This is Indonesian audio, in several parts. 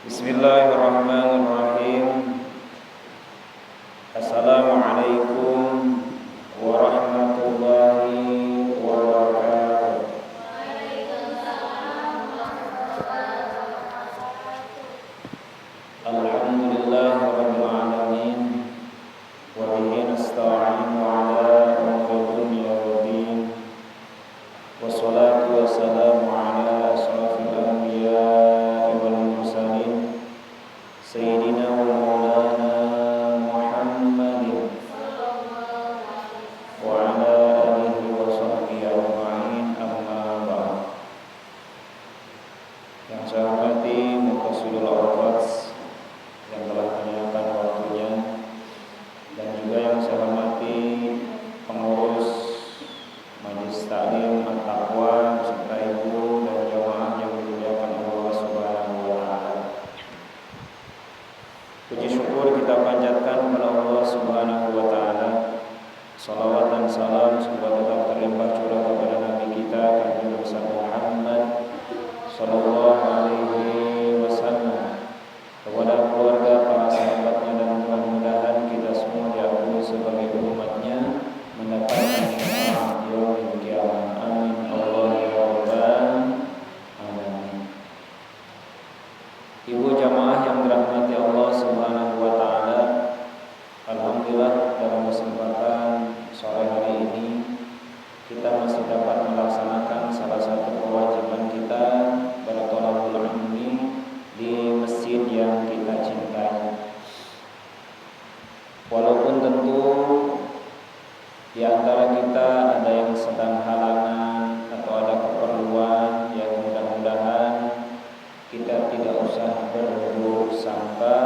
Bismillahirrahmanirrahim. Assalamualaikum warahmatullahi wabarakatuh. Alhamdulillahirabbil alamin wa bihi nasta'inu ala umuri dunya waddin. Wassalatu wassalamu ala asyrafil anbiya'i wal mursalin sayyidina wa maulana Muhammadin wa ala alihi wa sahbihi ajma'in, amma ba'd. Yang saya hormati Muqasidul Awqats yang telah menyempatkan waktunya, dan juga yang saya hormati pengurus Majelis Taklim At-Taqwa beserta ibu dan jamaah yang dimuliakan Allah Subhanahu wa taala. Puji syukur kita panjatkan kepada Allah Subhanahu wa taala. Salawat dan salam semoga tetap terlimpah curah kepada Nabi kita Kanjeng besar Muhammad sallallahu alaihi wasallam, kepada keluarga, para sahabatnya, dan mudah-mudahan kita semua diakui sebagai umatnya mendapatkan syafaat yaumil qiyamah. Amin Allah ya rabbal alamin. Ibu jamaah yang dirahmati Allah Subhanahu wa taala, alhamdulillah dalam kesempatan sore hari ini kita masih dapat melaksanakan salah satu kewajiban kita bertolabul ilmi di masjid yang kita cintai. Walaupun tentu di antara kita ada yang sedang halangan atau ada keperluan yang mudah-mudahan kita tidak usah berburuk sangka,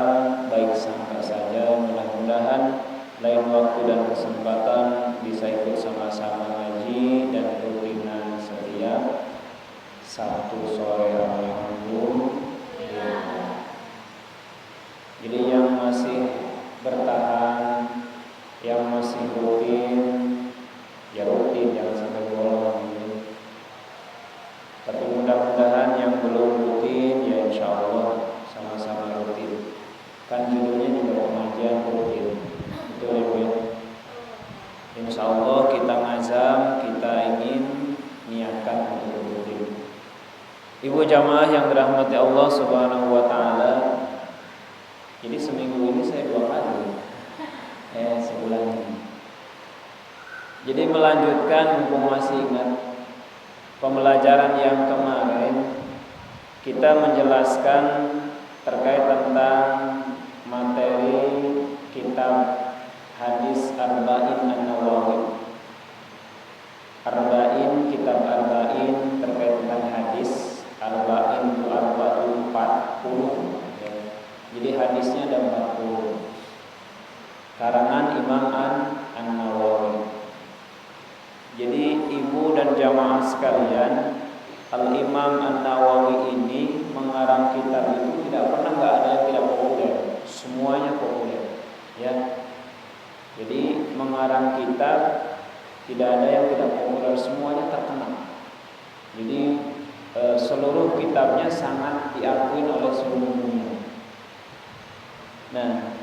baik sangka saja. Mudah-mudahan lain waktu dan kesempatan bisa ikut sama-sama ngaji dan rutinan setiap Sabtu sore. Alhamdulillah. Jadi yang masih bertahan, yang masih rutin, ya rutin, jangan sampai bolong gitu. Tapi mudah-mudahan yang belum rutin, ya insya Allah sama-sama rutin. Kan judulnya juga pengajian rutin, betul ya Bu? Insya Allah kita ngazam, kita ingin niatkan untuk rutin. Ibu jamaah yang dirahmati Allah Subhanahu wa taala, jadi seminggu ini saya 2 kali. Sebulan ini. Jadi melanjutkan, mumpung masih ingat pembelajaran yang kemarin, kita menjelaskan terkait tentang materi kitab hadis Arba'in An-Nawawi. Arba'in, kitab Arba'in terkait tentang hadis. Arba'in itu 40. Jadi hadisnya ada 40. Karangan Imam An-Nawawi. Jadi ibu dan jamaah sekalian, Al-Imam An-Nawawi ini mengarang kitab itu tidak pernah nggak ada yang tidak populer, semuanya populer, ya. Jadi mengarang kitab tidak ada yang tidak populer, semuanya terkenal. Jadi seluruh kitabnya sangat diakui oleh seluruh dunia. Nah,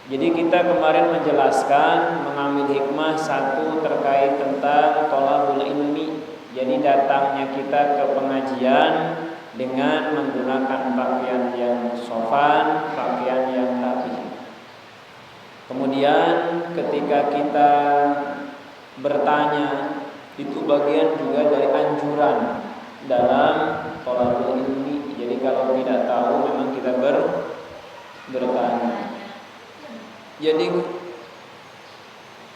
jadi kita kemarin menjelaskan, mengambil hikmah satu terkait tentang thalabul ilmi. Jadi datangnya kita ke pengajian dengan menggunakan pakaian yang sopan, pakaian yang rapi. Kemudian ketika kita bertanya, itu bagian juga dari anjuran dalam thalabul ilmi. Jadi kalau tidak tahu memang kita bertanya. Jadi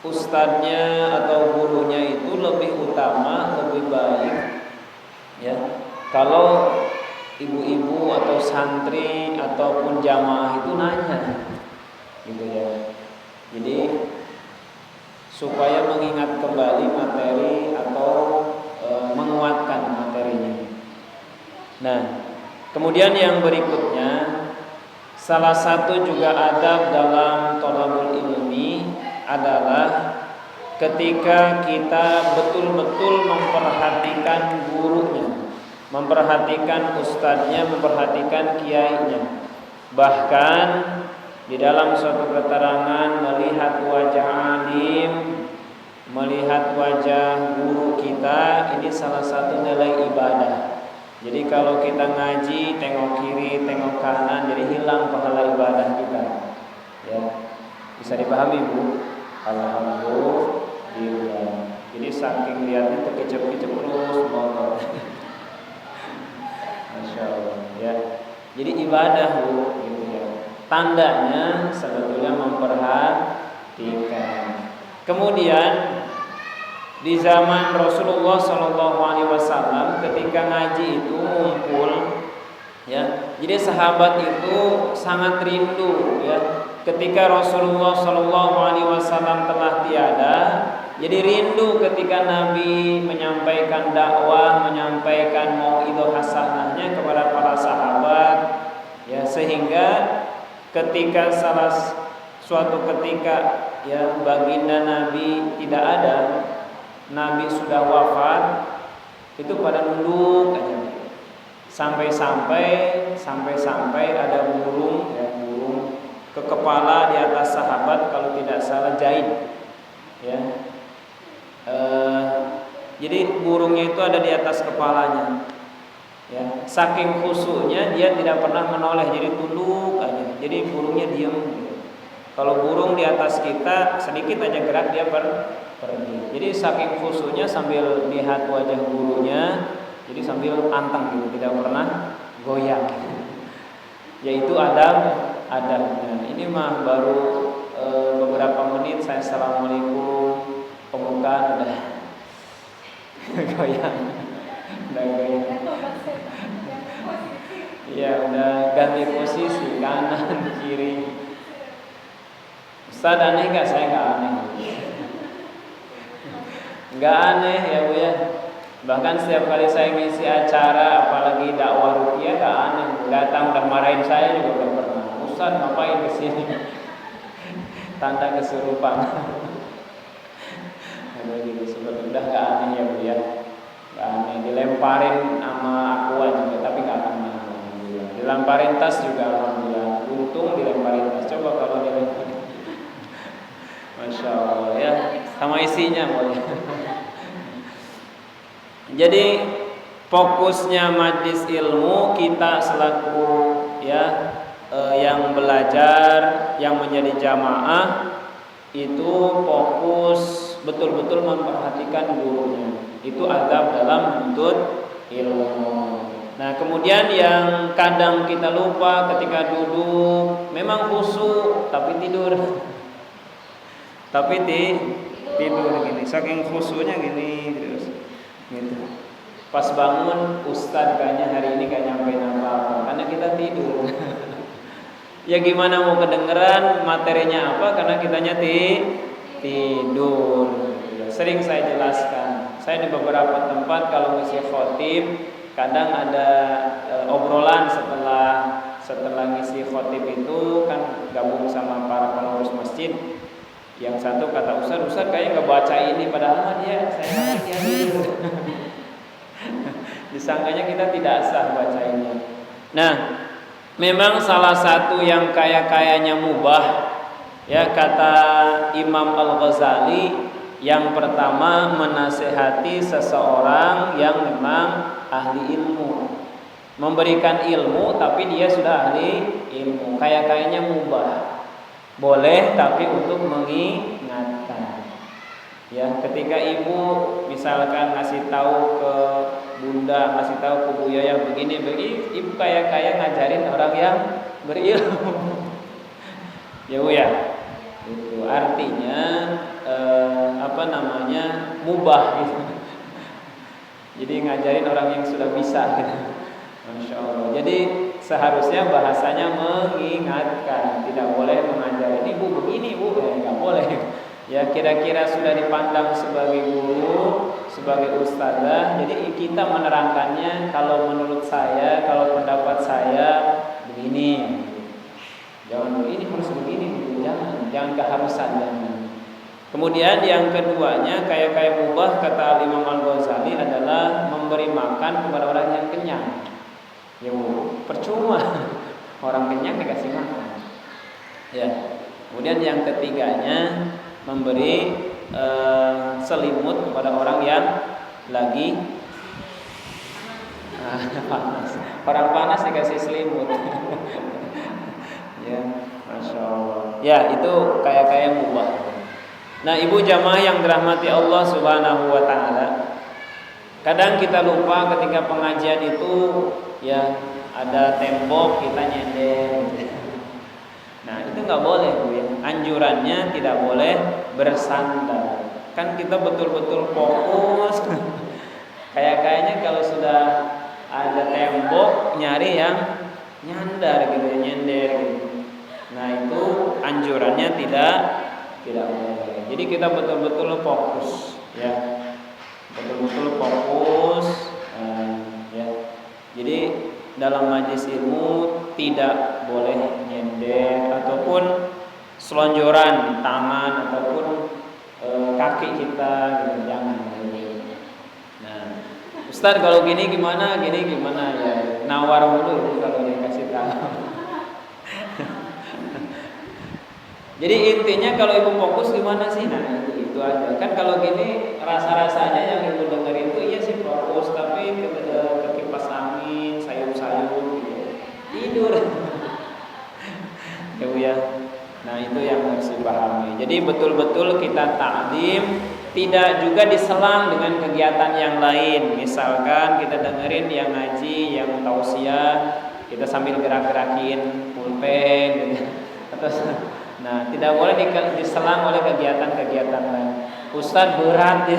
ustadznya atau gurunya itu lebih utama, lebih baik, ya. Kalau ibu-ibu atau santri ataupun jamaah itu nanya, gitu ya. Jadi supaya mengingat kembali materi atau menguatkan materinya. Nah, kemudian yang berikutnya, salah satu juga adab dalam thalabul ilmi adalah ketika kita betul-betul memperhatikan gurunya, memperhatikan ustadznya, memperhatikan kiainya. Bahkan di dalam suatu keterangan melihat wajah alim, melihat wajah guru kita, ini salah satu nilai ibadah. Jadi kalau kita ngaji tengok kiri, tengok kanan, jadi hilang pahala ibadah kita. Ya, bisa dipahami Bu? Alhamdulillah. Jadi saking lihatnya terkejep-kejep terus, Masya Allah. Ya, jadi ibadah Bu, gitu ya. Tandanya sebetulnya memperhatikan. Kemudian di zaman Rasulullah SAW ketika ngaji itu ngumpul, ya, jadi sahabat itu sangat rindu, ya, ketika Rasulullah SAW telah tiada. Jadi rindu ketika Nabi menyampaikan dakwah, menyampaikan mauidhah hasanahnya kepada para sahabat, ya, sehingga ketika suatu ketika, ya, baginda Nabi tidak ada, Nabi sudah wafat, itu pada nunduk aja. Sampai ada burung, ya, burung ke kepala di atas sahabat, kalau tidak salah Zaid, ya. Jadi burungnya itu ada di atas kepalanya, ya. Saking khusyuknya dia tidak pernah menoleh, jadi tunduk aja. Jadi burungnya diam. Kalau burung di atas kita sedikit aja gerak dia pergi. Jadi saking khusyuknya sambil lihat wajah gurunya, jadi sambil anteng gitu, tidak pernah goyang. Yaitu adabnya. Ini mah baru beberapa menit saya assalamualaikum, pembukaan udah goyang. Udah goyang. Iya, udah ganti posisi kanan kiri. Ustaz aneh gak? Saya gak aneh. Gak aneh ya Bu ya. Bahkan setiap kali saya ngisi acara, apalagi dakwah ruqyah, gak aneh. Datang udah marahin saya juga udah pernah. Ustaz ngapain kesini? Tanda kesurupan. Ada gitu, sebetulnya udah gak aneh ya Bu ya. Gak aneh. Dilemparin sama aqua juga, tapi gak kena. Dilemparin tas juga alhamdulillah. Untung dilemparin tas. Coba kalau dilemparin, Masya Allah ya, sama isinya boleh. Jadi fokusnya majlis ilmu kita selaku, ya, yang belajar, yang menjadi jamaah itu fokus betul-betul memperhatikan gurunya. Itu adab dalam menuntut ilmu. Nah, kemudian yang kadang kita lupa ketika duduk, memang khusyuk tapi tidur. Tapi tidur gini, saking khusyuknya gini terus gitu. Pas bangun, Ustadz kayaknya hari ini gak nyampein apa-apa karena kita tidur. Ya gimana mau kedengeran materinya apa, karena kitanya tidur. Sering saya jelaskan, saya di beberapa tempat kalau ngisi khotib, kadang ada obrolan setelah ngisi khotib itu kan gabung sama para pengurus masjid. Yang satu kata Ustaz kayaknya nggak baca ini, padahal dia saya tidur. Disangkanya kita tidak sah bacainnya. Nah, memang salah satu yang kayaknya mubah, ya, kata Imam Al-Ghazali, yang pertama menasehati seseorang yang memang ahli ilmu, memberikan ilmu tapi dia sudah ahli ilmu, kayaknya mubah. Boleh, tapi untuk mengingatkan. Ya, ketika ibu misalkan ngasih tahu ke bunda, ngasih tahu ke Bu Yaya begini, ibu kayak ngajarin orang yang berilmu. Ya Bu ya. Itu artinya mubah gitu. Jadi ngajarin orang yang sudah bisa gitu. Masya Allah. Jadi seharusnya bahasanya mengingatkan, tidak boleh mengajari. Ini Bu begini Bu, ya nggak boleh. Ya kira-kira sudah dipandang sebagai guru, sebagai ustazah. Jadi kita menerangkannya, kalau menurut saya, kalau pendapat saya begini. Jangan ini harus begini, jangan keharusan jangan. Kemudian yang keduanya kayak mubah, kata Imam Al-Ghazali, adalah memberi makan kepada orang yang kenyang. Ya Bu, percuma Orang kenyang dikasih makan. Ya. Kemudian yang ketiganya memberi selimut kepada orang yang lagi panas. Orang panas dikasih selimut. Ya, masya Allah. Ya, itu kayak mubah. Nah, ibu jamaah yang dirahmati Allah Subhanahu wa taala. Kadang kita lupa ketika pengajian itu ya ada tembok kita nyender. Nah, itu nggak boleh, Bu ya. Anjurannya tidak boleh bersandar. Kan kita betul-betul fokus. Kayaknya kalau sudah ada tembok nyari yang nyandar gitu, nyender gitu. Nah, itu anjurannya tidak boleh. Jadi kita betul-betul fokus ya. Betul-betul fokus ya. Jadi dalam majelis ilmu tidak boleh nyender ataupun selonjoran tangan ataupun kaki kita gitu, jangan. Nah, Ustaz kalau gini gimana ya? Nawar dulu kalau dikasih tahu. Jadi intinya kalau ibu fokus gimana sih? Nah, itu aja. Kan kalau gini rasa-rasanya yang ibu dengar itu iya sih fokus, tapi ke kipas angin, sayup-sayup gitu. Tidur. Ya Bu ya. Nah, itu yang harus dipahami. Jadi betul-betul kita takdim, tidak juga diselang dengan kegiatan yang lain. Misalkan kita dengerin yang ngaji, yang tausiah, kita sambil gerak-gerakin pulpen gitu. Terus nah, tidak boleh diselang oleh kegiatan-kegiatan lain. Ustaz berat ya.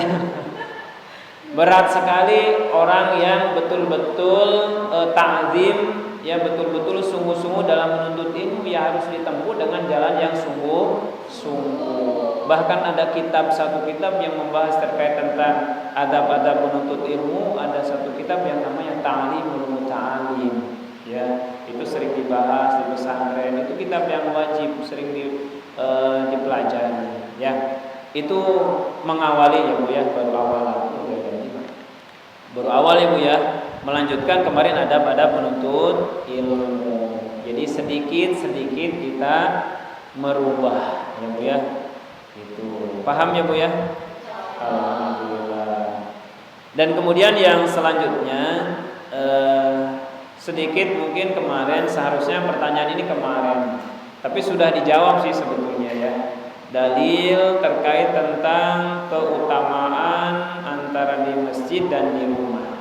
Berat sekali orang yang betul-betul ta'zim, ya betul-betul sungguh-sungguh dalam menuntut ilmu, ya harus ditempuh dengan jalan yang sungguh-sungguh. Bahkan ada satu kitab yang membahas terkait tentang adab-adab menuntut ilmu. Ada satu kitab yang namanya Ta'limul Muta'allim. Ya, itu sering dibahas di pesantren. Itu kitab yang wajib sering dipelajari. Ya, itu mengawali ya Bu ya, baru awal ya Bu ya. Melanjutkan kemarin adab-adab menuntut ilmu. Jadi sedikit-sedikit kita merubah ya Bu ya. Itu paham ya Bu ya? Alhamdulillah. Dan kemudian yang selanjutnya sedikit mungkin kemarin, seharusnya pertanyaan ini kemarin, tapi sudah dijawab sih sebetulnya ya. Dalil terkait tentang keutamaan antara di masjid dan di rumah.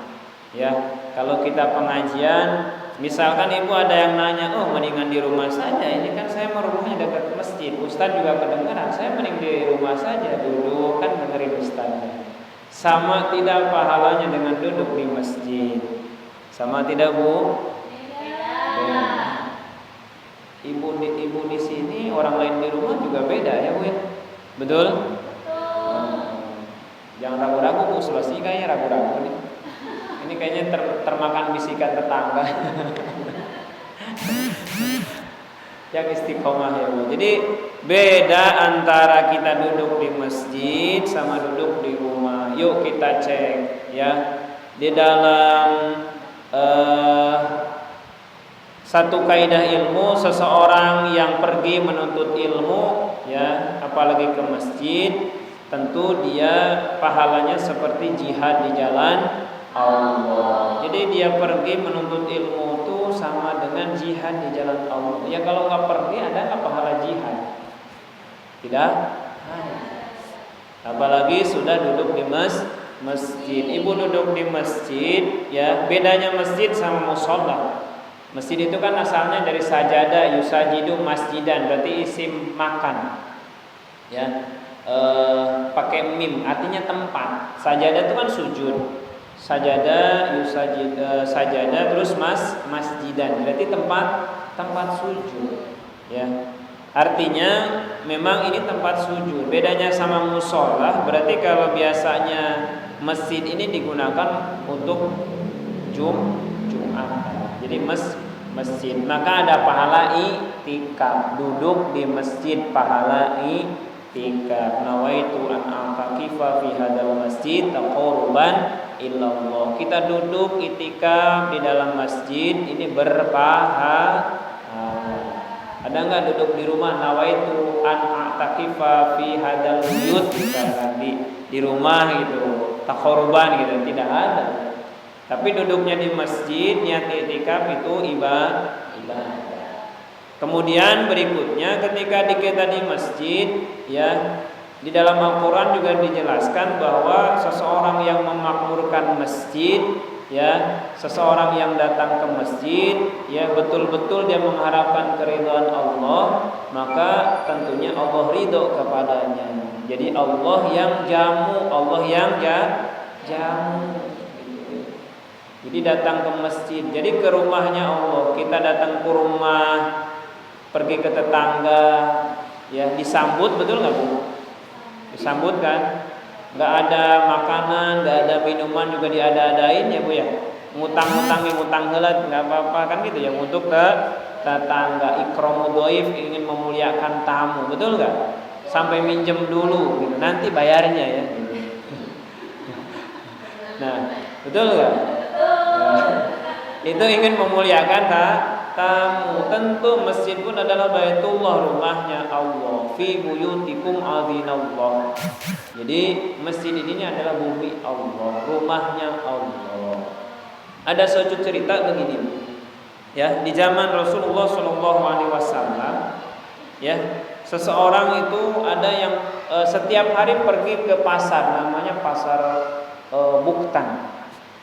Ya, kalau kita pengajian, misalkan ibu ada yang nanya, oh mendingan di rumah saja. Ini kan saya rumahnya dekat masjid. Ustaz juga kedengaran, saya mending di rumah saja duduk kan dengerin ustaznya. Sama tidak pahalanya dengan duduk di masjid? Sama tidak Bu? Beda. Ibu di sini, orang lain di rumah juga beda ya Bu ya. Betul? Jangan ragu-ragu Bu, Sulawesi kayaknya ragu-ragu nih. Ini kayaknya termakan bisikan tetangga. Yang istiqomah ya Bu. Jadi beda antara kita duduk di masjid sama duduk di rumah. Yuk kita cek ya. Di dalam satu kaidah ilmu, seseorang yang pergi menuntut ilmu ya, apalagi ke masjid, tentu dia pahalanya seperti jihad di jalan Allah. Jadi dia pergi menuntut ilmu itu sama dengan jihad di jalan Allah. Ya kalau nggak pergi, ada nggak pahala jihad? Tidak. Apalagi sudah duduk di masjid. Ibu duduk di masjid ya, bedanya masjid sama musola. Masjid itu kan asalnya dari sajada, yusajidu masjidan, berarti isim makan. Ya. Pakai mim, artinya tempat. Sajada itu kan sujud. Sajada, yusajid, sajada terus masjidan, berarti tempat sujud. Ya. Artinya memang ini tempat sujud. Bedanya sama musola, berarti kalau biasanya masjid ini digunakan untuk Jumat. Jadi masjid, maka ada pahala i'tikaf, duduk di masjid, pahala i'tikaf. Nawaitu an a'takifa fi hadzal masjid taqarruban illallah. Kita duduk i'tikaf di dalam masjid ini berpahala. Ada nggak duduk di rumah nawaitu an a'takifa fi hadal buyut misalkan di rumah gitu, takhoruban gitu, tidak ada. Tapi duduknya di masjid niat i'tikaf itu ibadah. Kemudian berikutnya ketika kita di masjid ya, di dalam Al-Qur'an juga dijelaskan bahwa seseorang yang memakmurkan masjid ya, seseorang yang datang ke masjid ya betul-betul dia mengharapkan keridhaan Allah, maka tentunya Allah ridho kepadanya. Jadi Allah yang jamu, Allah yang jamu. Jadi datang ke masjid, jadi ke rumahnya Allah. Kita datang ke rumah, pergi ke tetangga ya, disambut, betul nggak Bu? Disambut kan? Nggak ada makanan, nggak ada minuman juga diada-adain ya Bu ya. Ngutang-ngutang yang ngutang helat nggak apa-apa kan gitu ya, untuk tetangga. Ikramu dhaif, ingin memuliakan tamu, betul nggak? Sampai minjem dulu gitu, nanti bayarnya ya. Nah, betul nggak? Itu ingin memuliakan tamu. Tentu masjid pun adalah baitullah, rumahnya Allah. Fi buyutikum adzinallah. Jadi masjid ini adalah bumi Allah, rumahnya Allah. Ada suatu cerita begini, ya, di zaman Rasulullah SAW, ya, seseorang itu ada yang setiap hari pergi ke pasar, namanya pasar Buktan,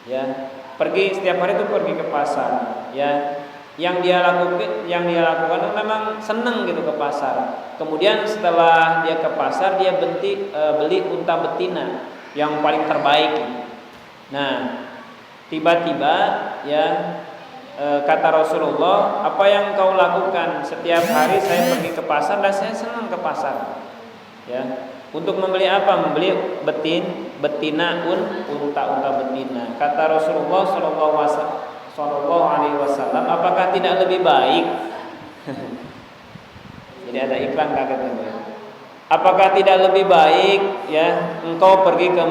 ya. Setiap hari itu pergi ke pasar, ya. Yang dia lakukan memang seneng gitu ke pasar. Kemudian setelah dia ke pasar, dia beli unta betina yang paling terbaik. Nah, tiba-tiba ya kata Rasulullah, apa yang kau lakukan? Setiap hari saya pergi ke pasar dan saya senang ke pasar. Ya, untuk membeli apa? Membeli betina unta betina. Kata Rasulullah Sallallahu Alaihi Wasallam, apakah tidak lebih baik? Jadi ada iklan kagetnya. Apakah tidak lebih baik ya engkau pergi ke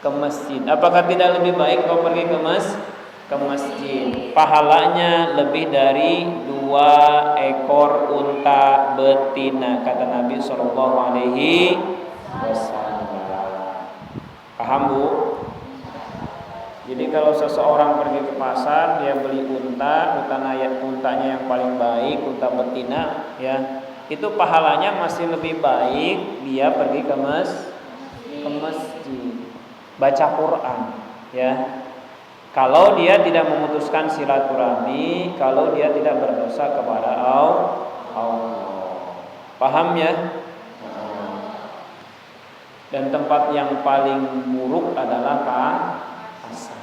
masjid? Apakah tidak lebih baik engkau pergi ke masjid? Pahalanya lebih dari 2 ekor unta betina, kata Nabi Sallallahu Alaihi Wasallam. Paham Bu? Jadi kalau seseorang pergi ke pasar, dia beli untanya yang paling baik, unta betina, ya, itu pahalanya masih lebih baik dia pergi ke masjid, baca Quran, ya. Kalau dia tidak memutuskan silaturahmi, kalau dia tidak berdosa kepada Allah, paham ya? Dan tempat yang paling buruk adalah pasar.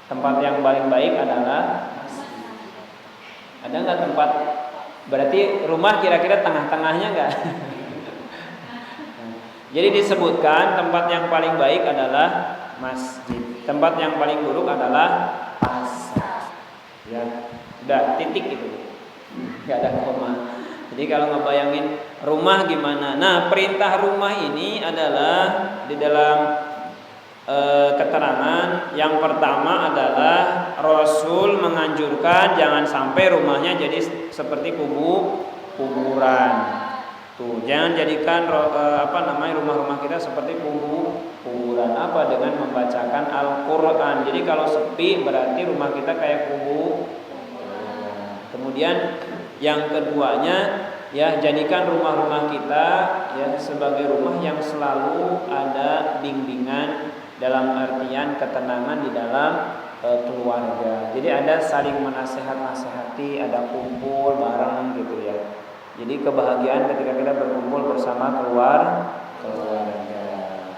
Tempat yang paling baik adalah masjid. Ada nggak tempat? Berarti rumah kira-kira tengah-tengahnya nggak? Jadi disebutkan tempat yang paling baik adalah masjid. Tempat yang paling buruk adalah pasar. Ya, udah titik itu. Nggak ada koma. Jadi kalau ngebayangin rumah gimana? Nah, perintah rumah ini adalah di dalam keterangan yang pertama adalah Rasul menganjurkan jangan sampai rumahnya jadi seperti kuburan. Tuh, jangan jadikan rumah-rumah kita seperti kuburan. Apa? Dengan membacakan Al-Qur'an. Jadi kalau sepi berarti rumah kita kayak kuburan. Kemudian yang keduanya, ya, jadikan rumah-rumah kita ya sebagai rumah yang selalu ada bimbingan, dalam artian ketenangan di dalam keluarga. Jadi ada saling menasehati, ada kumpul bareng gitu ya. Jadi kebahagiaan ketika kita berkumpul bersama keluarga.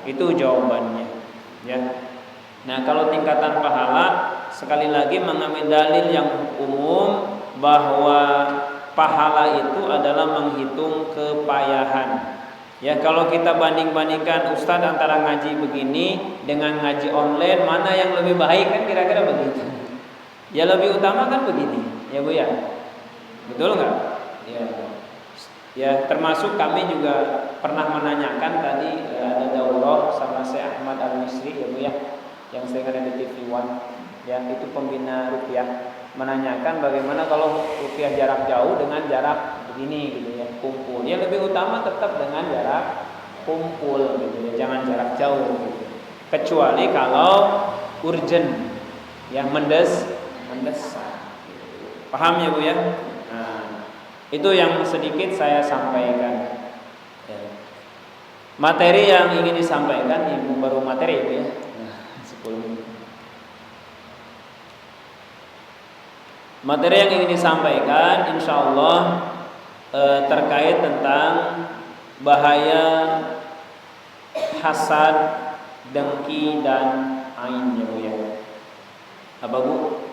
Itu jawabannya, ya. Nah, kalau tingkatan pahala, sekali lagi mengambil dalil yang umum bahwa pahala itu adalah menghitung kepayahan. Ya, kalau kita banding-bandingkan Ustadz antara ngaji begini dengan ngaji online, mana yang lebih baik, kan kira-kira begitu. Ya lebih utama kan begini, ya Bu ya. Betul nggak? Ya. Ya, termasuk kami juga pernah menanyakan tadi ada daurah sama Syekh Ahmad Al-Misri ya Bu ya, yang sering ada di TV One. ya itu pembina ruqyah, menanyakan bagaimana kalau ruqyah jarak jauh dengan jarak begini gitu ya, kumpul. Ya lebih utama tetap dengan jarak kumpul gitu ya, jangan jarak jauh gitu. Kecuali kalau urgent yang mendesak. Paham ya Bu ya? Nah, itu yang sedikit saya sampaikan. Ya. Materi yang ingin disampaikan, Ibu baru materi Ibu ya. Nah, 10 menit. Materi yang ingin disampaikan insya Allah terkait tentang bahaya hasad, dengki dan ain ya Bu ya. Apa Bu?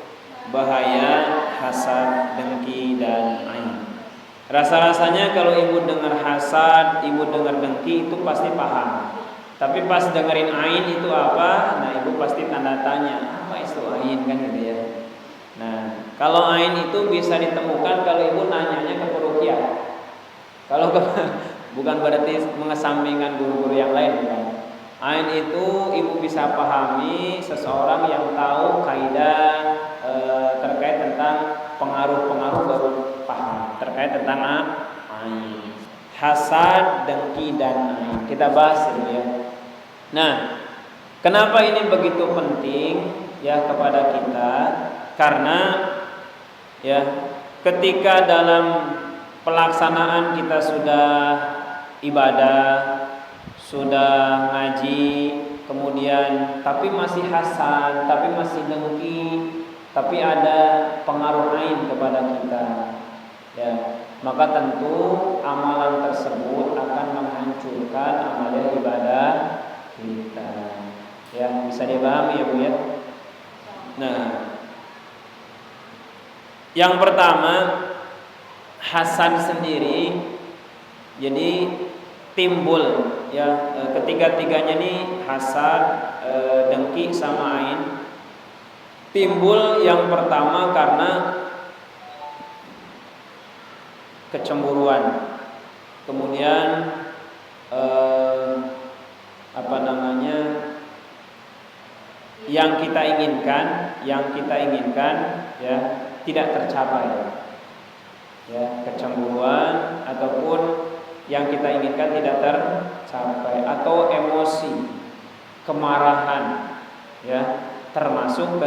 Bahaya hasad, dengki dan ain. Rasa-rasanya kalau ibu dengar hasad, ibu dengar dengki itu pasti paham. Tapi pas dengerin ain itu apa? Nah, ibu pasti tanda tanya, apa itu ain kan gitu ya. Nah, kalau ain itu bisa ditemukan kalau ibu nanyanya ke peruqyah. Kalau bukan berarti mengesampingkan guru-guru yang lain kan. Ain itu ibu bisa pahami seseorang yang tahu kaidah terkait tentang pengaruh-pengaruh baru paham terkait tentang ain. Hasad, dengki dan ain. Kita bahas ini ya. Nah, kenapa ini begitu penting ya kepada kita? Karena ya ketika dalam pelaksanaan kita sudah ibadah, sudah ngaji, kemudian tapi masih hasad, tapi masih dengki, tapi ada pengaruh ain kepada kita, ya maka tentu amalan tersebut akan menghancurkan amalan ibadah kita. Ya bisa dipahami ya Bu ya. Nah, yang pertama hasad sendiri, jadi timbul ya ketiga-tiganya nih hasad, dengki sama ain. Timbul yang pertama karena kecemburuan. Kemudian yang kita inginkan ya tidak tercapai. Ya, kecemburuan ataupun yang kita inginkan tidak tercapai, atau emosi, kemarahan ya, termasuk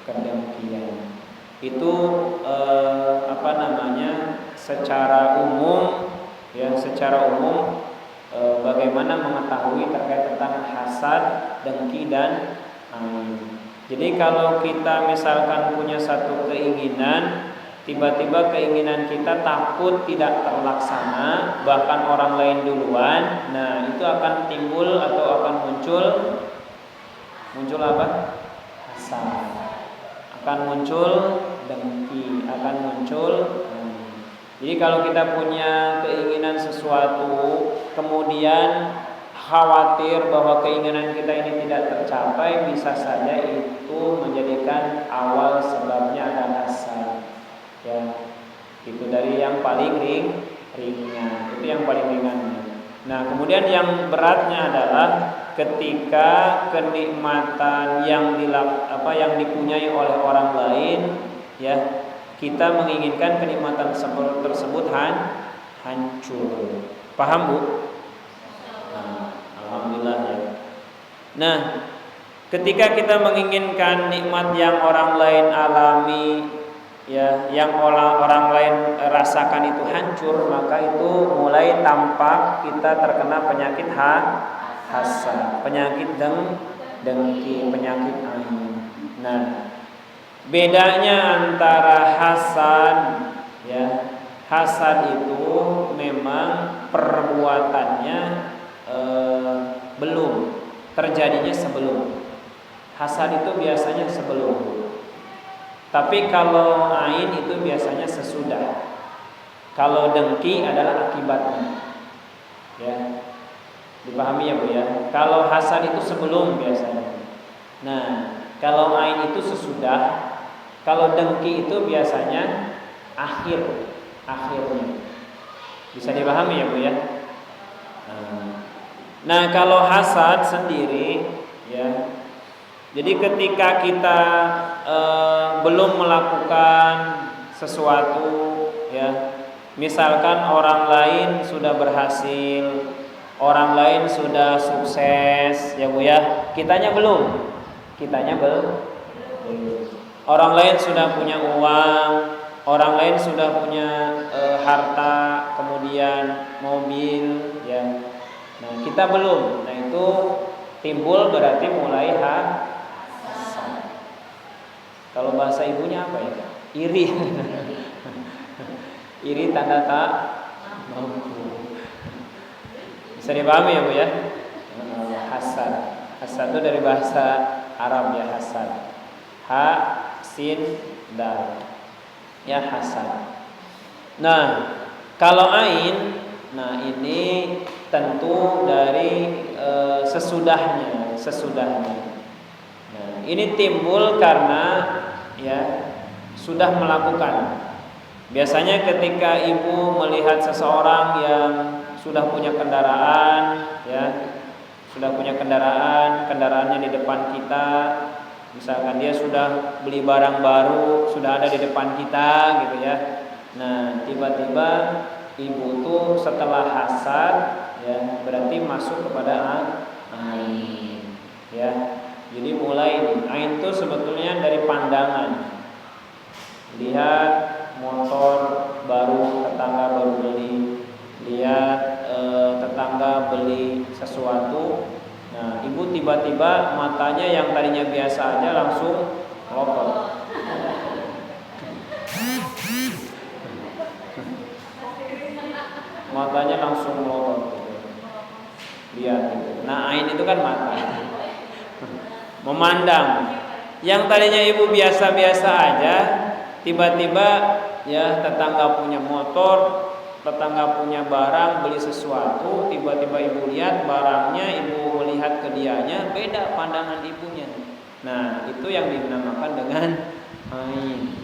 kedengkian. Itu secara umum ya, bagaimana mengetahui terkait tentang hasad, dengki dan ain. Jadi kalau kita misalkan punya satu keinginan, tiba-tiba keinginan kita takut tidak terlaksana, bahkan orang lain duluan, nah itu akan timbul atau akan muncul apa? Hasad. Akan muncul dengki, akan muncul. Jadi kalau kita punya keinginan sesuatu, kemudian khawatir bahwa keinginan kita ini tidak tercapai, bisa saja itu menjadikan awal sebabnya ada hasad. Ya, itu dari yang paling ringan. Itu yang paling ringan. Nah, kemudian yang beratnya adalah ketika kenikmatan yang dipunyai oleh orang lain, ya, kita menginginkan kenikmatan tersebut hancur. Paham Bu? Nah, alhamdulillah ya. Nah, ketika kita menginginkan nikmat yang orang lain alami, ya, yang orang lain rasakan itu hancur, maka itu mulai tampak kita terkena penyakit hasad, penyakit dengki, penyakit ain. Nah, bedanya antara hasad, ya, hasad itu memang perbuatannya belum terjadinya sebelum. Hasad itu biasanya sebelum. Tapi kalau ain itu biasanya sesudah. Kalau dengki adalah akibatnya. Ya. Dipahami ya Bu ya. Kalau hasad itu sebelum biasanya. Nah, kalau ain itu sesudah. Kalau dengki itu biasanya akhirnya. Bisa dipahami ya Bu ya. Nah, kalau hasad sendiri ya, Jadi ketika kita belum melakukan sesuatu, ya, misalkan orang lain sudah berhasil, orang lain sudah sukses, ya Bu ya, kitanya belum. Orang lain sudah punya uang, orang lain sudah punya harta, kemudian mobil, ya. Nah, kita belum. Nah, itu timbul berarti mulai hasad. Kalau bahasa ibunya apa ya? Iri. Iri tanda tak mampu. Bisa dipahami ya Bu ya? Hasad. Hasad itu dari bahasa Arab ya, hasad. Ha sin dal. Ya, hasad. Nah, kalau ain, nah ini tentu dari sesudahnya. Nah, ini timbul karena ya sudah melakukan. Biasanya ketika ibu melihat seseorang yang sudah punya kendaraan, ya, kendaraannya di depan kita, misalkan dia sudah beli barang baru, sudah ada di depan kita, gitu ya. Nah, tiba-tiba ibu tuh setelah hasad, ya, berarti masuk kepada ain, ya. Jadi mulai ain itu sebetulnya dari pandangan. Lihat motor baru, tetangga baru beli, lihat tetangga beli sesuatu. Nah, ibu tiba-tiba matanya yang tadinya biasa aja langsung melotot. Matanya langsung melotot. Lihat. Nah, ain itu kan mata. Memandang. Yang tadinya ibu biasa-biasa aja, tiba-tiba ya tetangga punya motor, tetangga punya barang, beli sesuatu, tiba-tiba ibu lihat barangnya, ibu melihat ke dianya, beda pandangan ibunya. Nah, itu yang dinamakan dengan ain.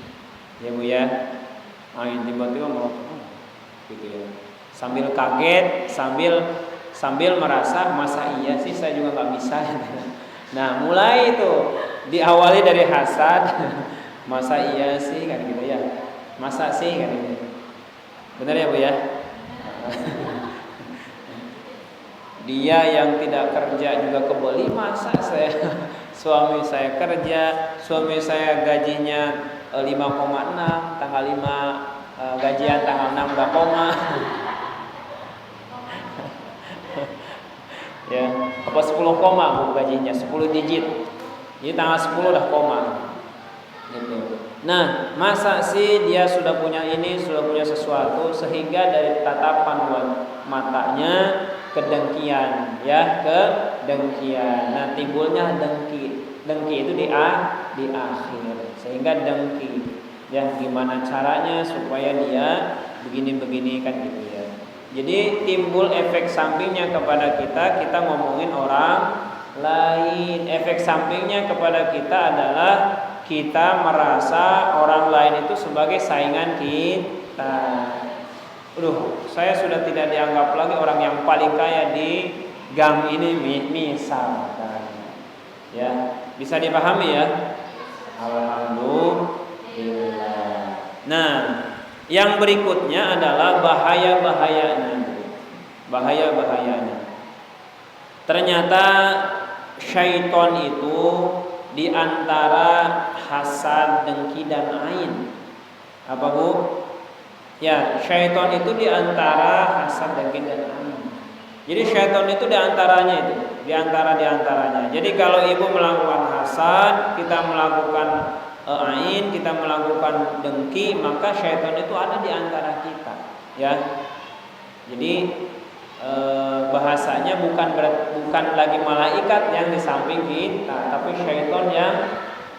Ya Bu ya. Ain tiba-tiba melotot gitu ya. Sambil kaget, sambil merasa masa iya sih saya juga nggak bisa. Nah, mulai itu diawali dari hasad. Masa iya sih kan gitu ya. Masa sih kan gitu. Benar ya Bu ya? Dia yang tidak kerja juga kebeli, masa suami saya kerja, suami saya gajinya 5,6, tanggal 5 gajian tanggal 6 udah koma. Ya, apa 10 koma Bu gajinya, 10 digit. Jadi tanggal 10 udah koma. Gitu. Nah, masa sih dia sudah punya ini, sudah punya sesuatu, sehingga dari tatapan matanya kedengkian, ya, kedengkian. Nah, timbulnya dengki. Dengki itu di akhir, sehingga dengki. Ya, gimana caranya supaya dia begini-begini kan gitu ya. Jadi timbul efek sampingnya kepada kita ngomongin orang lain. Efek sampingnya kepada kita adalah kita merasa orang lain itu sebagai saingan kita. Saya sudah tidak dianggap lagi orang yang paling kaya di gang ini misalkan. Ya, bisa dipahami ya? Alhamdulillah. Nah, yang berikutnya adalah bahaya-bahayanya. Ternyata syaitan itu di antara hasad, dengki dan ain. Apa Bu? Ya, syaitan itu di antara hasad, dengki dan ain. Jadi syaitan itu di antaranya itu, di antaranya. Jadi kalau ibu melakukan hasad, kita melakukan ain, kita melakukan dengki, maka syaitan itu ada di antara kita, ya. Jadi bahasanya bukan lagi malaikat yang di samping kita, tapi syaitan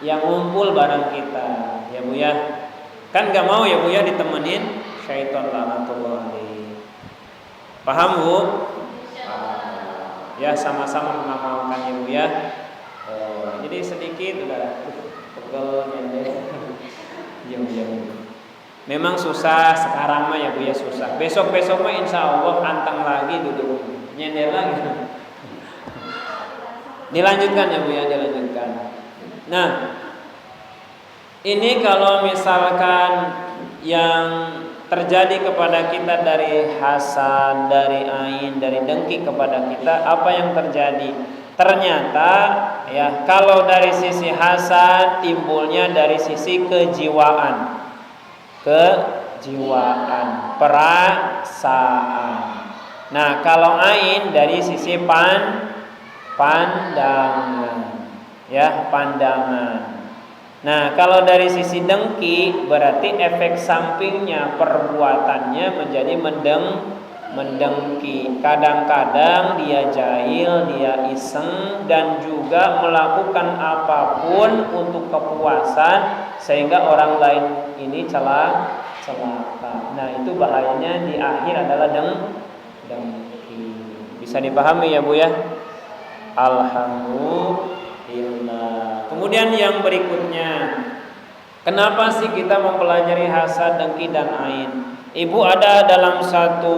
yang ngumpul bareng kita, ya Bu ya. Kan nggak mau ya Bu ya ditemenin syaitan laknatullah alaihi. Paham Bu? Ya, sama-sama mengamalkan ya Bu ya. Jadi sedikit udah pegel nyender. Memang susah sekarang mah ya Bu ya, susah. Besok mah insya Allah anteng lagi duduk nyender lagi. Dilanjutkan ya Bu ya, dilanjutkan. Nah, ini kalau misalkan yang terjadi kepada kita dari hasad, dari ain, dari dengki kepada kita, apa yang terjadi? Ternyata ya, kalau dari sisi hasad timbulnya dari sisi kejiwaan, perasaan. Nah, kalau ain dari sisi pandangan, ya, pandangan. Nah, kalau dari sisi dengki berarti efek sampingnya, perbuatannya menjadi mendengki. Kadang-kadang dia jahil, dia iseng, dan juga melakukan apapun untuk kepuasan sehingga orang lain ini celaka. Nah, itu bahayanya di akhir adalah dengki. Bisa dipahami ya Bu ya? Alhamdulillah. Kemudian yang berikutnya, kenapa sih kita mempelajari hasad, dengki, dan ain? Ibu, ada dalam satu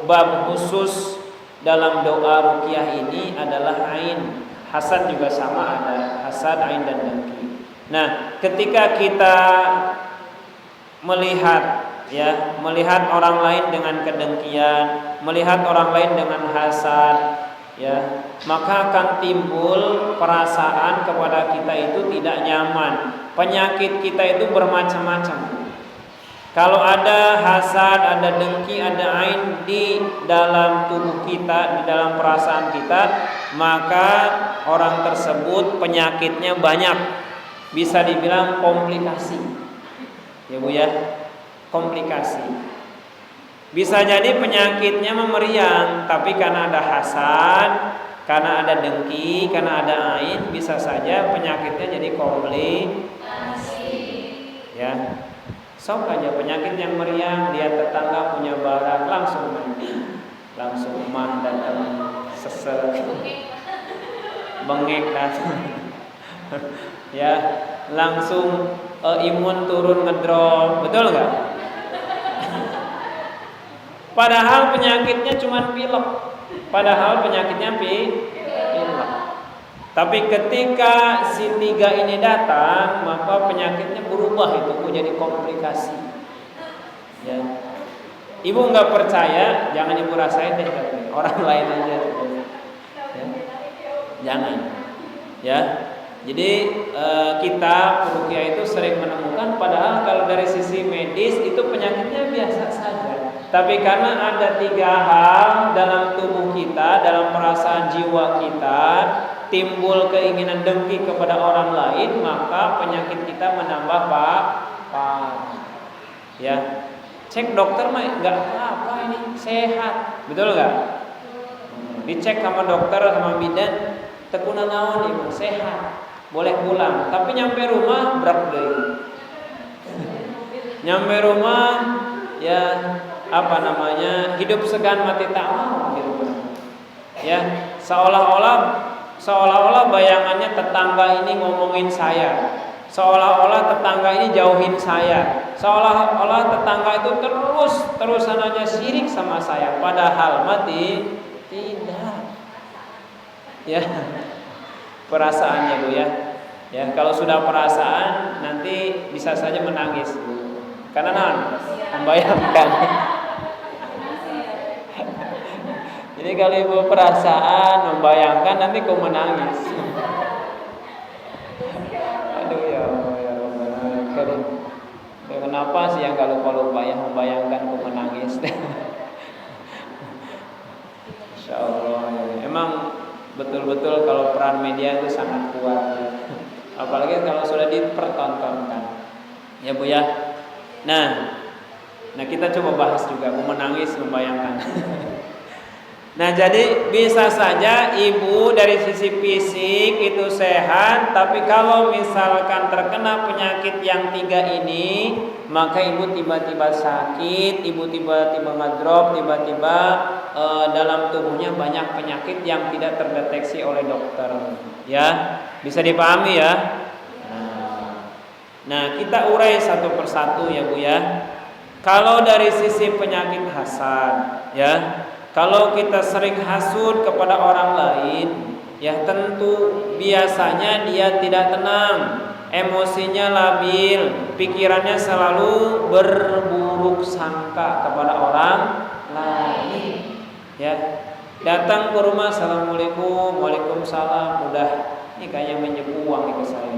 bab khusus dalam doa ruqyah ini adalah ain. Hasad juga sama, ada hasad, ain, dan dengki. Nah, ketika kita melihat orang lain dengan kedengkian, melihat orang lain dengan hasad, ya, maka akan timbul perasaan kepada kita itu tidak nyaman. Penyakit kita itu bermacam-macam. Kalau ada hasad, ada dengki, ada ain di dalam tubuh kita, di dalam perasaan kita, maka orang tersebut penyakitnya banyak. Bisa dibilang komplikasi. Ya Bu ya, komplikasi. Bisa jadi penyakitnya memeriang, tapi karena ada hasad, karena ada dengki, karena ada ain, bisa saja penyakitnya jadi komplikasi. Ya, sok aja penyakit yang meriang, dia tetangga punya barang langsung mah datang sesek, bengek datang, ya, langsung imun turun ngedrop, betul nggak? Padahal penyakitnya cuma pilek. Tapi ketika si tiga ini datang, maka penyakitnya berubah, itu menjadi komplikasi. Ya. Ibu nggak percaya, jangan ibu rasain deh, orang lain aja. Ya. Jangan. Ya. Jadi kita peruqyah itu sering menemukan, padahal kalau dari sisi medis itu penyakitnya biasa saja. Tapi karena ada tiga hal dalam tubuh kita, dalam perasaan jiwa kita, timbul keinginan dengki kepada orang lain, maka penyakit kita menambah parah. Ya, cek dokter mah nggak apa-apa, ini sehat, betul nggak? Dicek sama dokter, sama bidan, tekunan naon ibu sehat, boleh pulang. Tapi nyampe rumah berat deh. Nyampe rumah ya hidup segan mati tak mau gitu. Ya, seolah-olah bayangannya tetangga ini ngomongin saya, seolah-olah tetangga ini jauhin saya, seolah-olah tetangga itu terusan aja syirik sama saya, padahal mati tidak. Ya, perasaannya Bu ya. Ya, kalau sudah perasaan nanti bisa saja menangis. Karena membayangkan. Jadi kalau ibu perasaan membayangkan, nanti kau menangis. Aduh ya Allah. Kenapa sih yang gak lupa-lupa ya membayangkan kau menangis? Insya Allah. Emang betul-betul kalau peran media itu sangat kuat. Ya. Apalagi kalau sudah dipertontonkan. Ya Bu ya. Nah kita coba bahas juga, aku menangis membayangkan. Nah, jadi bisa saja ibu dari sisi fisik itu sehat, tapi kalau misalkan terkena penyakit yang tiga ini, maka ibu tiba-tiba sakit, ibu tiba-tiba ngedrop, tiba-tiba dalam tubuhnya banyak penyakit yang tidak terdeteksi oleh dokter. Ya, bisa dipahami ya. Nah, kita urai satu persatu ya Bu ya. Kalau dari sisi penyakit hasad, ya, kalau kita sering hasud kepada orang lain, Ya tentu biasanya dia tidak tenang, emosinya labil, pikirannya selalu berburuk sangka kepada orang lain. Ya, datang ke rumah, assalamualaikum, waalaikumsalam, udah ini kayaknya minjem uang ke saya,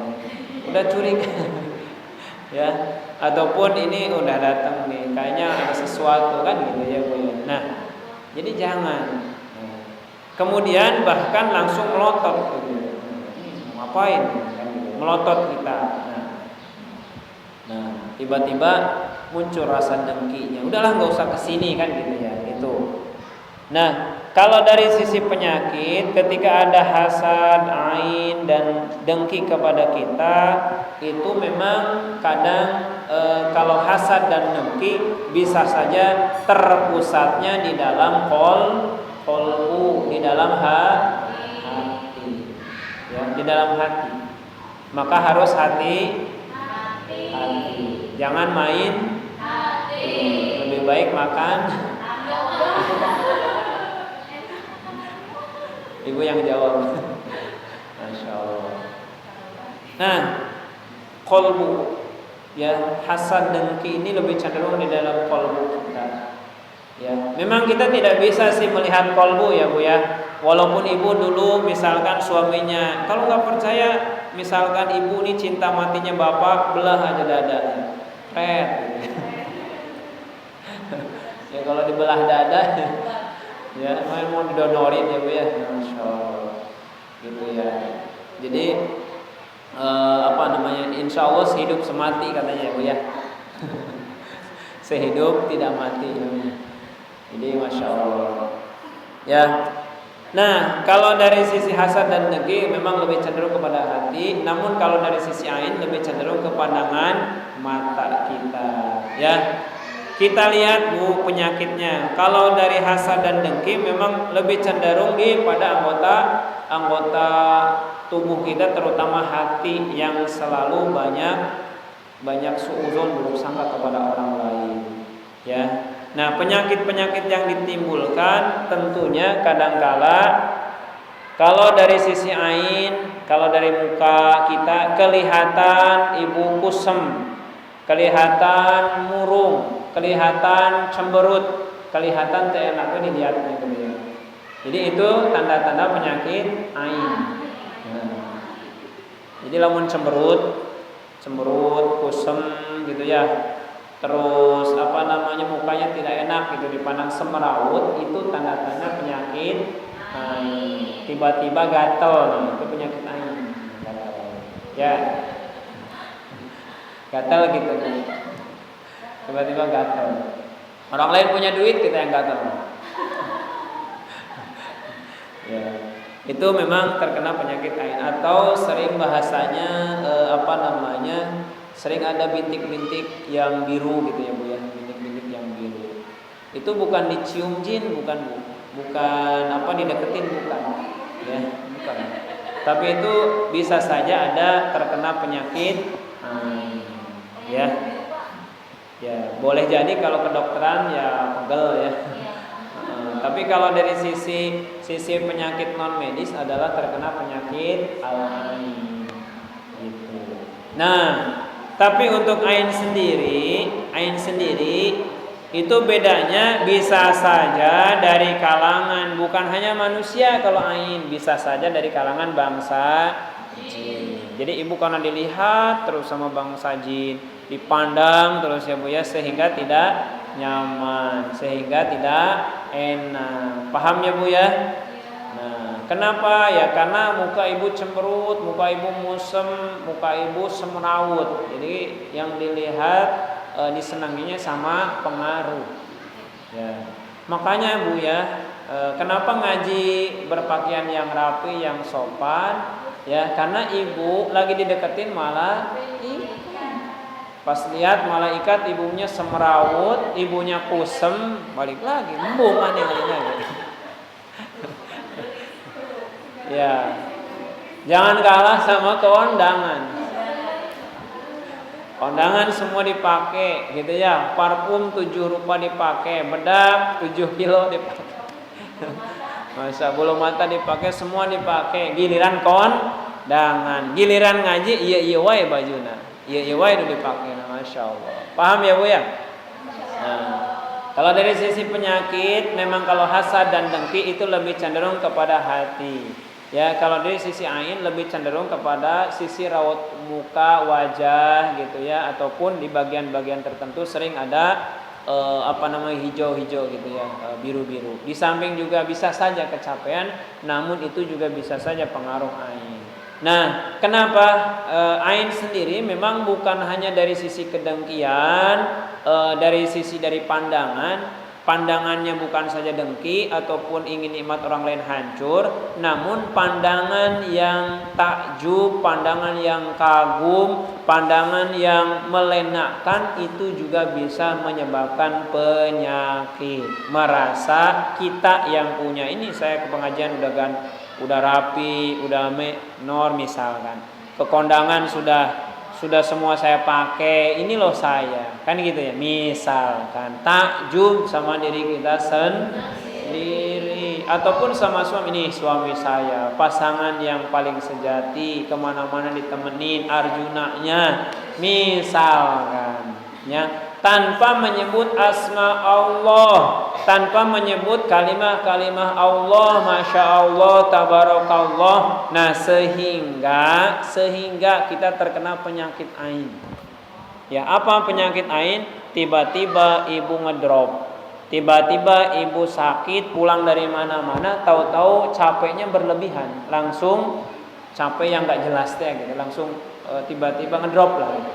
udah curiga. Ya, ataupun ini udah datang nih, kayaknya ada sesuatu kan gitu ya Bu ya. Nah, jadi jangan. Kemudian bahkan langsung melotot gitu. Ngapain? Melotot kita. Nah, tiba-tiba muncul rasa dengkinya. Udahlah nggak usah kesini kan gitu ya. Itu. Nah, kalau dari sisi penyakit, ketika ada hasad, ain dan dengki kepada kita, itu memang kadang kalau hasad dan dengki bisa saja terpusatnya di dalam qalbu, di dalam hati, ya, di dalam hati. Maka harus hati. Jangan main hati. Lebih baik makan. Ibu yang jawab. Masya Allah. Nah, qalbu, ya, hasad dengki ini lebih cenderung di dalam qalbu kita. Ya, memang kita tidak bisa sih melihat qalbu ya Bu ya. Walaupun ibu dulu misalkan suaminya, kalau nggak percaya, misalkan ibu ini cinta matinya bapak, belah aja dadanya, gitu. Ya kalau dibelah dada, ya mau didonorin ya Bu ya, Masya Allah, gitu ya. Jadi Insya Allah sehidup semati katanya ya Bu ya. Sehidup tidak mati. Jadi Masya Allah. Ya. Nah, kalau dari sisi hasad dan dengki memang lebih cenderung kepada hati, namun kalau dari sisi ain lebih cenderung ke pandangan mata kita. Ya. Kita lihat Bu penyakitnya. Kalau dari hasad dan dengki memang lebih cenderung pada anggota tubuh kita, terutama hati yang selalu banyak suudzon, buruk sangka kepada orang lain. Ya. Nah, penyakit-penyakit yang ditimbulkan tentunya kadangkala kalau dari sisi ain, kalau dari muka kita kelihatan ibu kusem, kelihatan murung, kelihatan cemberut, kelihatan teu enak dilihatnya gitu ya. Jadi itu tanda-tanda penyakit ain. Nah, jadi lamun cemberut, kusem gitu ya. Terus mukanya tidak enak gitu, dipandang semerawut, itu tanda-tanda penyakit ain. Tiba-tiba gatel, nah, itu penyakit ain. Ya. Gatel gitu. Tiba-tiba gatel. Orang lain punya duit, kita yang gatel. Ya. Itu memang terkena penyakit ain, atau sering bahasanya sering ada bintik-bintik yang biru gitu ya Bu ya, bintik-bintik yang biru. Itu bukan dicium jin, bukan Bu. Bukan dideketin, bukan. Ya, bukan. Tapi itu bisa saja ada terkena penyakit ya. Ya, boleh jadi kalau kedokteran ya pegel ya. Tapi kalau dari sisi penyakit non medis adalah terkena penyakit al-ain gitu. Nah, tapi untuk ain sendiri itu bedanya bisa saja dari kalangan, bukan hanya manusia. Kalau ain bisa saja dari kalangan bangsa jin. Jadi ibu karena dilihat terus sama bangsa jin, dipandang terus ya Bu ya, sehingga tidak nyaman, sehingga tidak enak. Paham ya Bu ya? Nah, kenapa? Ya karena muka ibu cemberut, muka ibu musem, muka ibu semrawut. Jadi yang dilihat disenanginya sama pengaruh. Ya. Makanya Bu ya, kenapa ngaji berpakaian yang rapi, yang sopan? Ya, karena ibu lagi dideketin malah pas lihat malaikat ibunya semrawut, ibunya kusem, balik lagi, embung aneh lagi. Ya, jangan kalah sama keondangan. Kondangan semua dipakai, gitu ya. Parfum 7 rupa dipakai, bedak 7 kilo dipakai. Masa bulu mata dipakai, semua dipakai. Giliran kondangan, giliran ngaji iya wae bajuna. Iya wae nu dipakai. Masya Allah. Paham ya Bu ya? Nah, kalau dari sisi penyakit, memang kalau hasad dan dengki itu lebih cenderung kepada hati. Ya, kalau dari sisi ain lebih cenderung kepada sisi raut muka, wajah gitu ya, ataupun di bagian-bagian tertentu sering ada hijau-hijau gitu ya, biru-biru. Di samping juga bisa saja kecapean, namun itu juga bisa saja pengaruh ain. Nah, kenapa ain sendiri memang bukan hanya dari sisi kedengkian, dari sisi dari pandangannya bukan saja dengki ataupun ingin nikmat orang lain hancur, namun pandangan yang takjub, pandangan yang kagum, pandangan yang melenakkan itu juga bisa menyebabkan penyakit. Merasa kita yang punya ini, saya ke pengajian udah rapi, udah menor misalkan. Ke kondangan sudah semua saya pakai, ini loh saya, kan gitu ya. Misalkan takjub sama diri kita sendiri, ataupun sama suami, ini suami saya, pasangan yang paling sejati, kemana-mana ditemenin Arjunanya, misalkan ya, tanpa menyebut asma Allah, tanpa menyebut kalimah-kalimah Allah, masya Allah, tabarakallah. Nah, sehingga kita terkena penyakit ain. Ya, apa penyakit ain? Tiba-tiba ibu ngedrop, tiba-tiba ibu sakit, pulang dari mana-mana, tahu-tahu capeknya berlebihan, langsung capek yang nggak jelas deh gitu, langsung tiba-tiba ngedrop lah gitu.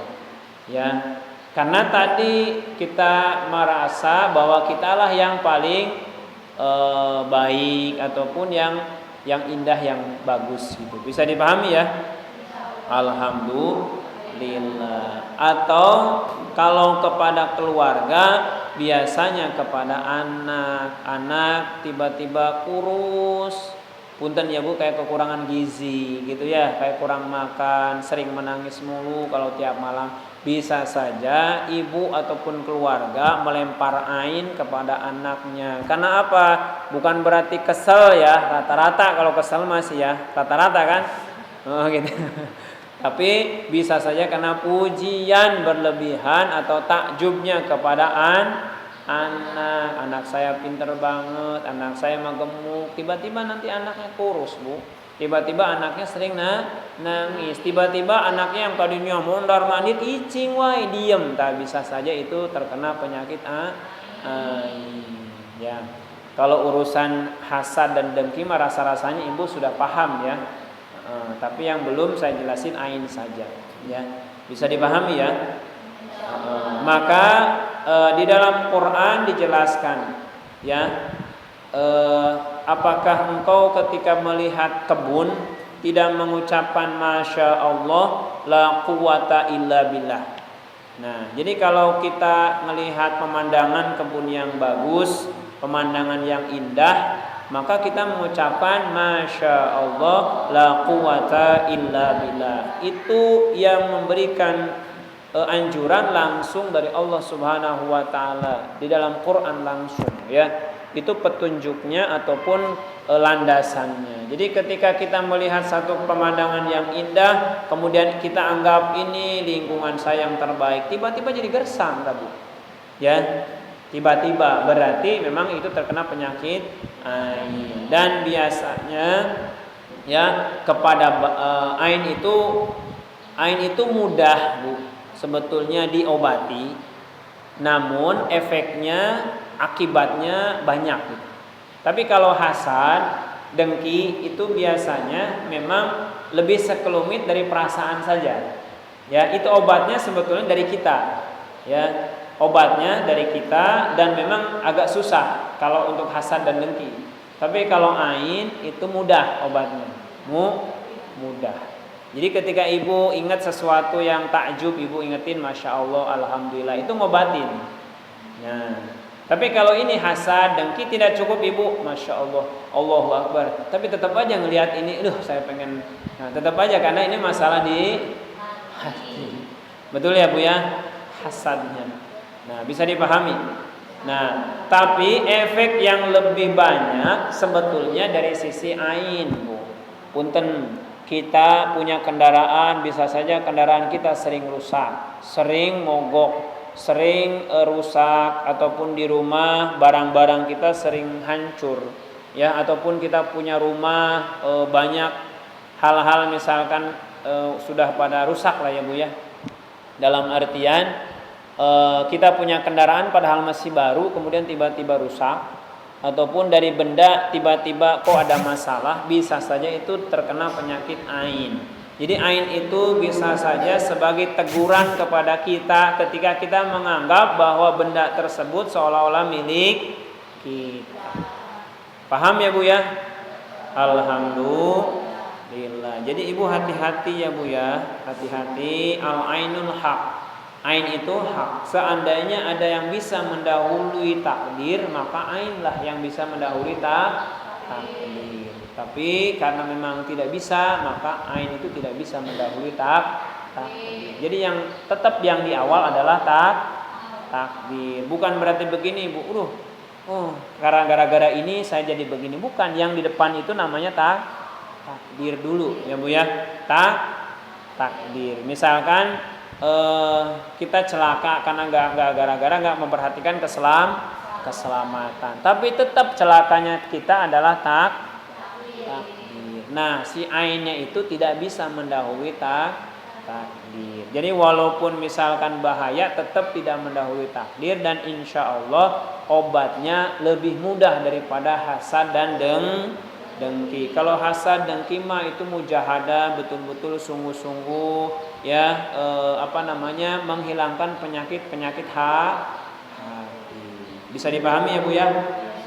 Ya. Karena tadi kita merasa bahwa kitalah yang paling baik ataupun yang indah, yang bagus gitu. Bisa dipahami ya? Alhamdulillah. Atau kalau kepada keluarga, biasanya kepada anak tiba-tiba kurus. Punten ya Bu, kayak kekurangan gizi gitu ya, kayak kurang makan, sering menangis mulu kalau tiap malam. Bisa saja ibu ataupun keluarga melempar ain kepada anaknya. Karena apa? Bukan berarti kesel ya, rata-rata kalau kesel masih ya, rata-rata kan? Oh gitu. Tapi bisa saja karena pujian berlebihan atau takjubnya kepada anak saya pinter banget, anak saya mah gemuk, tiba-tiba nanti anaknya kurus Bu, tiba-tiba anaknya sering nangis, tiba-tiba anaknya yang tadinya mondar mandir icing wae diem, tak bisa saja itu terkena penyakit ya. Kalau urusan hasad dan dengki mah rasa-rasanya ibu sudah paham ya, tapi yang belum saya jelasin ain saja ya, bisa dipahami ya. Maka di dalam Quran dijelaskan ya, apakah engkau ketika melihat kebun tidak mengucapkan masya Allah la quwata illa billah. Nah, jadi kalau kita melihat pemandangan kebun yang bagus, pemandangan yang indah, maka kita mengucapkan masya Allah la quwata illa billah. Itu yang memberikan anjuran langsung dari Allah Subhanahu wa taala di dalam Quran langsung ya. Itu petunjuknya ataupun landasannya. Jadi ketika kita melihat satu pemandangan yang indah, kemudian kita anggap ini lingkungan saya yang terbaik, tiba-tiba jadi gersang, Bu. Ya. Tiba-tiba berarti memang itu terkena penyakit ain. Dan biasanya ya kepada ain itu mudah, Bu, sebetulnya diobati, namun efeknya, akibatnya banyak gitu. Tapi kalau hasad, dengki itu biasanya memang lebih sekelumit dari perasaan saja. Ya, itu obatnya sebetulnya dari kita. Ya, obatnya dari kita, dan memang agak susah kalau untuk hasad dan dengki. Tapi kalau ain itu mudah obatnya. Mudah. Jadi ketika ibu ingat sesuatu yang takjub, ibu ingetin masya Allah, alhamdulillah, itu ngobatin. Nah, tapi kalau ini hasad, dengki, tidak cukup ibu masya Allah, Allahu Akbar, tapi tetap aja ngelihat ini, saya pengen. Nah, tetap aja karena ini masalah di hati. Betul ya Bu ya, hasadnya. Nah, bisa dipahami. Nah, tapi efek yang lebih banyak sebetulnya dari sisi ain, Bu. Punten, kita punya kendaraan, bisa saja kendaraan kita sering rusak, sering mogok, sering rusak, ataupun di rumah barang-barang kita sering hancur, ya, ataupun kita punya rumah banyak hal-hal misalkan sudah pada rusak lah ya Bu ya. Dalam artian kita punya kendaraan padahal masih baru kemudian tiba-tiba rusak, ataupun dari benda tiba-tiba kok ada masalah, bisa saja itu terkena penyakit ain. Jadi ain itu bisa saja sebagai teguran kepada kita ketika kita menganggap bahwa benda tersebut seolah-olah milik kita. Paham ya Bu ya? Alhamdulillah. Jadi Ibu hati-hati ya Bu ya, hati-hati. Al-ainul haq, ain itu hak. Seandainya ada yang bisa mendahului takdir, maka ain lah yang bisa mendahului takdir. Tapi karena memang tidak bisa, maka ain itu tidak bisa mendahului takdir. Jadi yang tetap yang di awal adalah takdir. Bukan berarti begini Bu, karena gara-gara ini saya jadi begini. Bukan, yang di depan itu namanya takdir dulu ya Bu ya. Takdir. Misalkan kita celaka karena gara-gara nggak memperhatikan keselamatan, tapi tetap celakanya kita adalah takdir. Nah, si ainnya itu tidak bisa mendahului takdir. Jadi walaupun misalkan bahaya, tetap tidak mendahului takdir, dan insya Allah obatnya lebih mudah daripada hasad dan dengki. Kalau hasad dengki mah itu mujahadah, betul-betul sungguh-sungguh ya, menghilangkan penyakit hati. Bisa dipahami ya Bu ya?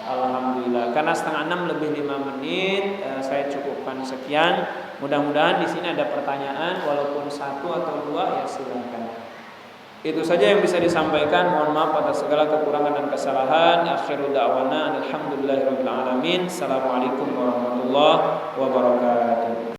Alhamdulillah. Karena 5:30 lebih 5 menit, saya cukupkan sekian. Mudah-mudahan di sini ada pertanyaan, walaupun 1 atau 2 ya silakan. Itu saja yang bisa disampaikan. Mohon maaf atas segala kekurangan dan kesalahan. Akhirul da'wana alhamdulillahirabbil alamin. Assalamualaikum warahmatullahi wabarakatuh.